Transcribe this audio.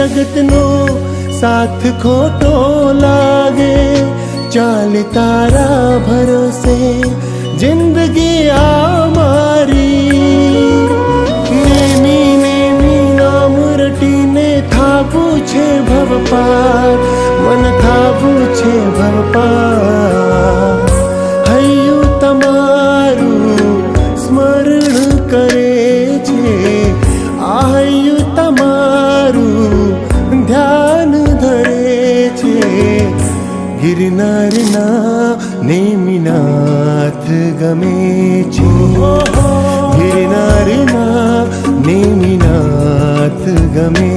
જગતનો સાથ ખોટો લાગે, ચાલે તારા ભરોસે જિંદગી આ મારી. નેમી નેમી નામ રટીને થાવું છે ભવપાર, મન થાવું છે ભવપાર. હૈયું તમારું સ્મરણ કરે છે, આ હૈયું તમારું ધ્યાન ધરે છે. ગિરનારના નેમિનાથ ગમે છે, ગિરનારના નેમિનાથ ગમે